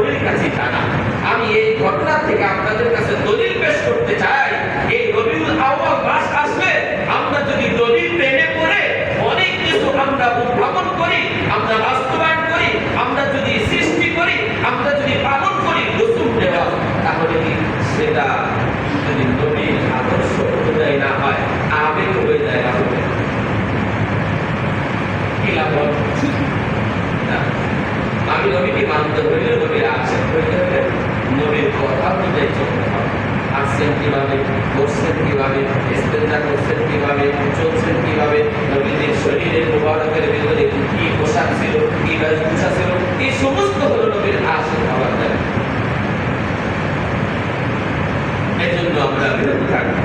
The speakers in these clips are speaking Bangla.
সকলের কাছে জানা। আমি এই ঘটনা থেকে আপনাদের কাছে দলিল পেশ করতে চাই। এই রবিউল আউয়াল মাস আসলে আমরা যদি নবীর প্রেমে পড়ে অনেক কিছু আমরা উদ্ভাবন করি, আমরা বাস্তবায়ন করি, আমরা যদি সৃষ্টি করি, আমরা যদি পালন করি রসুল দেওয়া, তাহলে কি সেটা যদি নবীর আদর্শ অনুযায়ী না হয়, আবেগ হয়ে যায় না হবে কি লাভ না। আমি নবীকে মানতে হইলে নবীর আছেন হইতে হলে নবীর কথা অনুযায়ী চলতে হবে। আসছেন কিভাবে, বসছেন কিভাবে, ইস্তেঞ্জা করছেন কিভাবে, চলছেন কিভাবে, নবীদের শরীরের মুবারকের ভিতরে কি পোশাক ছিল, কি বেশভূষা ছিল, এই সমস্ত হলো নবীর আসল খাবার দেয়। এই জন্য আমরা বিরত থাকবো।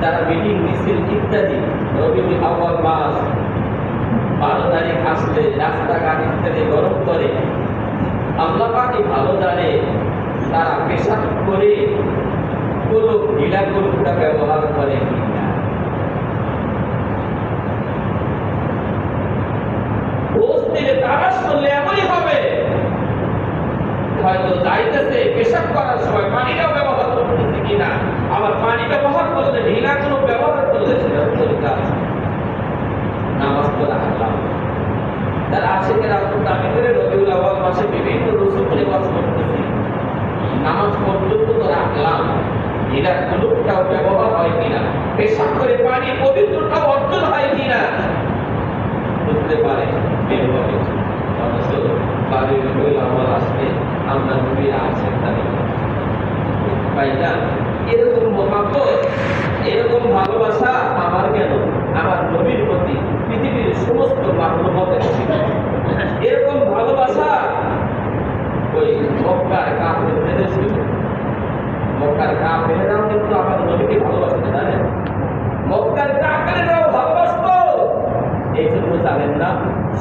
যারা মিটিং মিছিল ইত্যাদি রবিউল আউয়াল মাস 12 তারিখ আসলে রাস্তাঘাট ইত্যাদি গরম করে, আল্লাহ পাকই ভালো জানে তারা পেশাব করে কোনো ঢিলা কলুটা ব্যবহার করে কিনা। দোষ দিলে তারাশ করলে এমনই হবে, হয়তো যাইতেছে পেশাব করার সময় পানিটাও ব্যবহার করতেছে কিনা, আবার পানি ব্যবহার করলে ঢিলা কোনো ব্যবহার করলে সেটা তরিকা আছে। নামাজ তো রাখলাম, তার আশেকের আপন দাবি করে রবিউল আউয়াল মাসে বিভিন্ন রসুল লেবাস করতেছি, নামাজ পর্যন্ত তো রাখলাম, এটা কোনটাও ব্যবহার হয় কিনা, পেশাব করে পানি পবিত্রতাও অর্জন হয় কিনা বুঝতে পারে বের হবে। অথচ রবিউল আউয়াল আসলে আমরা নবীর আছেন তাদের ভাইটা এরকম মহাব্বত, এরকম ভালোবাসা আমার কেন, আমার নবীর প্রতি পৃথিবীর সমস্ত মানবতার ছিল। এরকম ভালোবাসা ওই মক্কার কাফেরদের ছিল। মক্কার কাফেররাও কিন্তু আমার নবীকে ভালোবাসতে জানেন, মক্কার কাফেররাও ভালোবাসতো। এই জন্য জানেন না,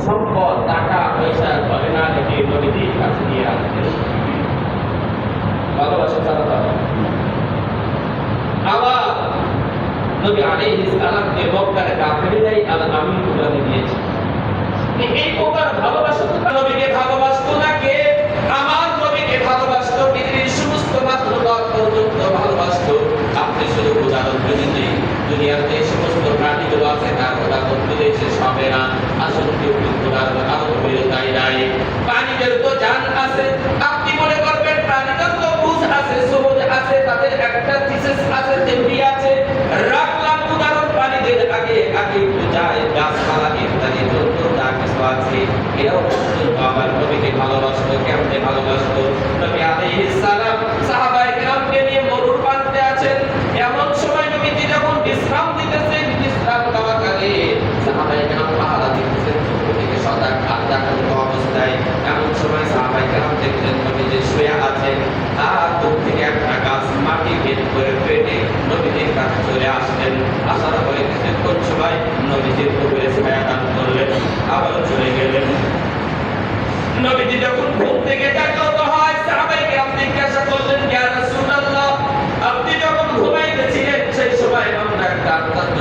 সম্পদ টাকা পয়সা করে না দেখে নবীজির কাছে নিয়ে আসতেন, ভালোবাসা ছাড়া পাবে। আবার নবী আলাইহিস সালামকে মক্কার কাফেররাই আল আমিন উপাধি দিয়েছে। এই প্রকার ভালোবাসা তো নবীকে ভালোবাসতো না কে? আমার নবীকে ভালোবাসতো, পৃথিবীর সমস্ত মাখলুকাত পর্যন্ত ভালোবাসতো। আপনি শুধু উদাহরণ দিতে দুনিয়াতে সমস্ত প্রাণীগুলো আছে তার কথা বলতে শেষ হবে না। আসলে কেউ কিন্তু আরো তাই নাই, প্রাণীদের তো জান আছে। আপনি মনে করবেন প্রাণীদের তো বুঝ আছে, সবুজ আছে, তাদের একটা থিসিস আছে, থিওরি আছে। রাখলাম উদাহরণ প্রাণীদের আগে আগে একটু যায়, গাছপালা ইত্যাদি যত যা কিছু আছে, এরাও পর্যন্ত আমার নবীকে ভালোবাসতো। কেমনে ভালোবাসতো? নবী আলাইহিস সালাম সাহাবায়ে কেরামকে নিয়ে মরুর প্রান্তে আছেন, এমন সময় নবীজি যখন বিশ্রাম দিতেছেন, বিশ্রাম দেওয়াকালে সাহাবায়ে কেরাম পাহারা দিতেছেন চতুর্দিকে সজাগ আত্মাকান্ত অবস্থায়। এমন সময় সাহাবায়ে কেরাম দেখলেন নবীজি শুয়ে আছেন, আর দূর থেকে একটা গাছ মাটি ভেদ করে ফেটে নবীজির কাছে চলে আসলেন। আসার পরে কিছুক্ষণ সময় নবীজির উপরে ছায়া দান করলেন, আবার চলে গেলেন। নবীজি যখন ঘুম থেকে জাগ্রত হয়, সাহাবায়ে কেরাম জিজ্ঞাসা করলেন, ইয়া রাসূলুল্লাহ, আপনি যখন ঘুমাইতেছিলেন সেই সময় আমরা একটা অত্যন্ত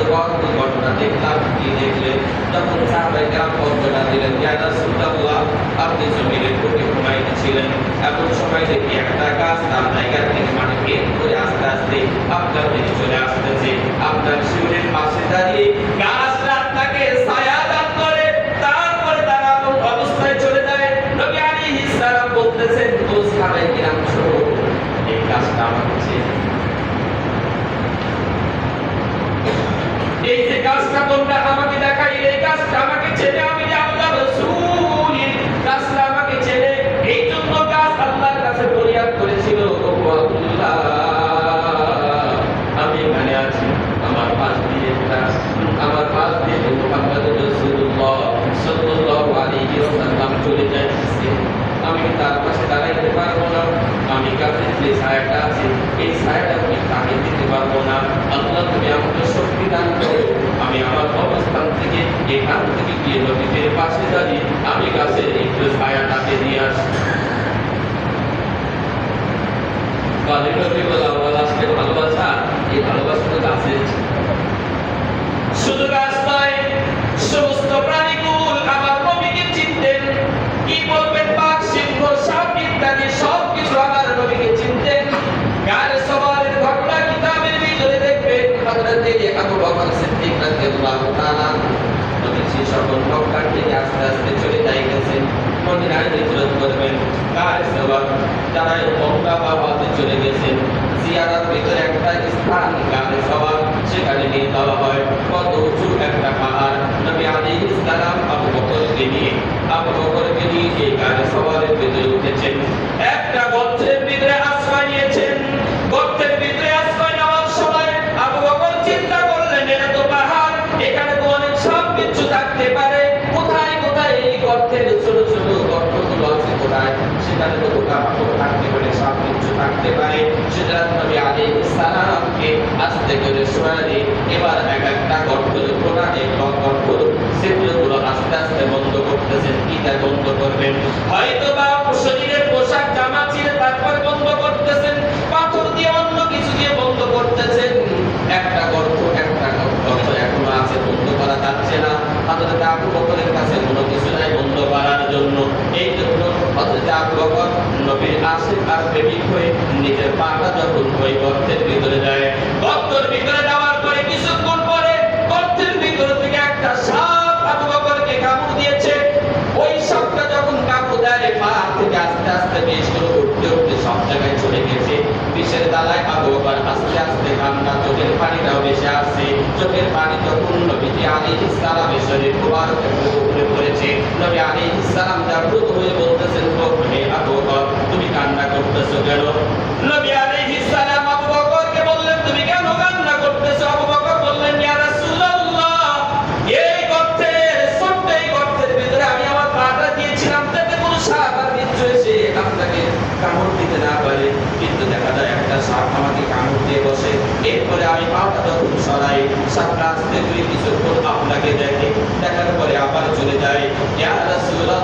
ঘটনা দেখলাম। কি দেখলেন? যখন সাহাবায়ে কেরাম বর্ণনা দিলেন, ইয়া রাসূলুল্লাহ, আপনি জমিনের বুকে ঘুমাইতেছিলেন, এমন সময় দেখি একটা গাছ তার জায়গা থেকে মাটি ভেদ করে আস্তে আস্তে আপনার দিকে চলে আসতেছে। আপনার শিউরের পাশে দাঁড়িয়ে গাছটা আপনাকে ছায়া দান করে, তারপরে তারা এমন অবস্থায় চলে যায়। নবী আলাইহিস সালাম বলতেছেন, ও সাহাবায়ে কেরাম শোনো, এই গাছটা আমাকে চেনে। এই যে গাছটা তোমরা আমাকে দেখাইলে, এই গাছটা আমাকে চেনে, আমি যে আল্লাহর রাসূল, গাছটা আমাকে চেনে। এই জন্য গাছ আল্লাহর কাছে ফরিয়াদ করেছিল, ও আল্লাহ, আমি এখানে আছি, আমার পাশ দিয়ে আমার পাশ দিয়ে মুহাম্মদ রাসূলুল্লাহ সাল্লাল্লাহু আলাইহি ওয়াসাল্লাম চলে যাচ্ছে, আমি তার পাশে দাঁড়াইতে পারবো না, আমি গাছের যে ছায়াটা আছে এই ছায়াটা আমি তাকে দিতে পারবো না। আল্লাহ তুমি আমাকে শক্তি দান করো, আমি আমার অবস্থান থেকে এখান থেকে গিয়ে নবীদের পাশে দাঁড়িয়ে আমি গাছের একটু ছায়া তাকে দিয়ে আসি। ভালোবাসা, এই ভালোবাসা তো গাছের, শুধু গাছ নয়, সমস্ত প্রাণীকুল আমার নবীকে চিনতেন। কি বলবেন? বাঘ, সিংহ, সাপ রাদিয়াল্লাহু তাআলা নবী সকল মক্কা থেকে আস্তে আস্তে চলে যাইতেছেন মদিনায় হিজরত করবেন। কার সওয়াব যারা মক্কা বাবাতে চলে গেছেন জিয়ারাত ভিতরে একটা স্থান কার সওয়াব সেখানে নিয়ে যাওয়া হয় কত উঁচু একটা পাহাড়। নবী আলাইহিস সালাম আবু বকরকে নিয়ে এই কার সওয়াবের ভিতরে উঠেছেন। একটা গর্তের ভিতরে আশ্রয় নিয়েছেন। গর্তের ভিতরে আশ্রয় নেওয়ার সময় আবু বকর চিন্তা করলেন এটা তো পাহাড়, এখানে তো অনেক সব কিছু থাকতে পারে, কোথায় কোথায় এই গর্তের ছোট ছোট গর্তগুলো আছে কোথায়, সেখানে তো পোকামাকড় থাকতে পারে, সব কিছু থাকতে পারে। সুতরাং নবী আলাইহিস সালামকে আস্তে করে সরালে এবার এক একটা গর্তের কোণায় গর্ত সেগুলো আস্তে আস্তে বন্ধ করতেছেন। কি তাই বন্ধ করবেন? হয়তো বা শরীরের পোশাক জামা ছিঁড়ে তারপর বন্ধ করতেছেন, পাথর দিয়ে অন্য কিছু দিয়ে বন্ধ করতেছেন। একটা গর্ত এখনো আছে, বন্ধ করা যাচ্ছে না। হযরত আবু বকরের কাছে কোনো কিছু নাই বন্ধ করার জন্য। এই জন্য হযরত আবু বকর নবীর আশিক আর প্রেমিক হয়ে নিজের পাটা যখন ওই গর্তের ভিতরে যায়, গর্তের ভিতরে যাওয়ার পরে কিছুক্ষণ পরে গর্তের ভিতর থেকে একটা সাপ আবু বকরকে কামড় দিয়েছে। ওই সাপটা যখন কামড় দেয় পা থেকে আস্তে আস্তে বেশ করে উঠতে উঠতে সব জায়গায় চলে গেছে। বিষের দালায় আবু বকর আস্তে আস্তে কান্না, চোখের পানিটাও বেশি আসছে। চোখের পানি যখন নবীজি আলাইহিস সালামের শরীর মুবারকে উপরে পড়েছে, নবী আলাইহিস সালাম জাগ্রত হয়ে বলতেছেন, হে আবু বকর তুমি কান্না করতেছো কেন? নবী আলাইহিস সালাম আবু বকরকে বললেন, তুমি কেন কান্না করতেছো? আবু বকর বললেন, ইয়া রাসূলুল্লাহ, এই গর্তের ভিতরে আমি আমার পাটা দিয়েছিলাম যাতে কোনো সাপ আর বিচ্ছু এসে আপনাকে কামড় দিতে না পারে, কিন্তু দেখা যায় একটা সাপ আমাকে কামড় দিয়ে বসে। এরপরে আমি পাটা যখন সরাই, সাপটা আস্তে করে কিছুক্ষণ আপনাকে দেখে, দেখার পরে আবার চলে যায়। ইয়া রাসূলুল্লাহ,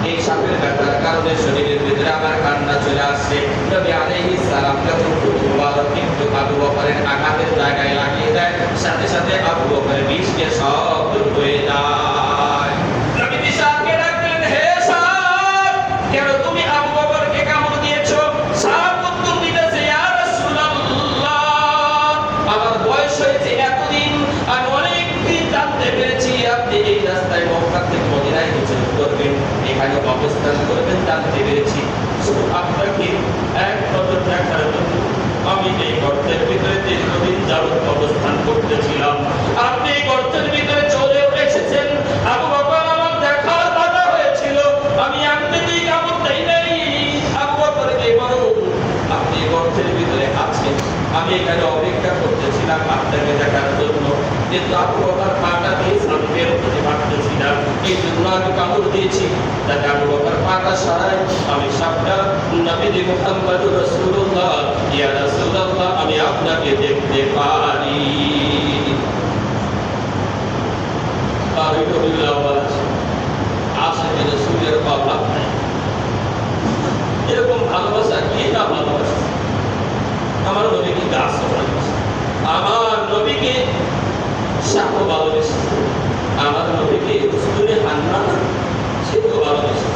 এই সাপের ব্যথার কারণে শরীরের ভিতরে আমার কান্না চলে আসছে। নবী আলাইহিস সালাম যখন মুবারক কিন্তু আবু বকরের আঘাতের জায়গায় লাগিয়ে দেয়, সাথে সাথে আবু বকরের বিষকে সব দূর হয়ে যায়। নবী সাপকে ডাকলেন, হে সাপ, কেন তুমি আবু বকরকে কামড় দিয়েছো? সাপ উত্তর দিতেছে, ইয়া রাসূলুল্লাহ, আমার বয়স হয়েছে এতদিন, আমি অনেক দিন জানতে পেরেছি আপনি এই রাস্তায় মক্কা থেকে মদিনায় হিজরত করবেন, এখানে অবস্থান করবেন জানতে পেরেছি। শুধু আপনাকে এক নজর দেখার জন্য আমি এই গর্তের ভিতরে দীর্ঘদিন যাবত অবস্থান করতেছিলাম। আপনি এই গর্তের ভিতরে চলে এসেছেন, আবু বকর আমার দেখার বাধা হয়েছিল, আমি এমনিতেই কামড় দেই নাই। আবু বকরকে বলুন, আপনি গর্তের ভিতরে আছেন, আমি এখানে অপেক্ষা করতেছিলাম আপনাকে দেখার জন্য, কিন্তু আবু বকর পাটা দিয়ে সামনের উপরে ভাবতেছিলাম, এই জন্য আমি কামড় দিয়েছি, যাতে আবু বকর পাটা সরাই আমি সাপটা নবী মুহাম্মদ রাসূলুল্লাহ, ইয়া রাসূলুল্লাহ, আমি আপনাকে দেখতে পারি। আশিকে রাসূলের অভাব নাই। এরকম ভালোবাসা কে না ভালোবাসে? আমার নবীকে গাছ ভালোবাসে, আমার নবীকে সাপ ভালোবেসে, আমার নবীকে রসুলের হান্না সেও ভালোবেসে।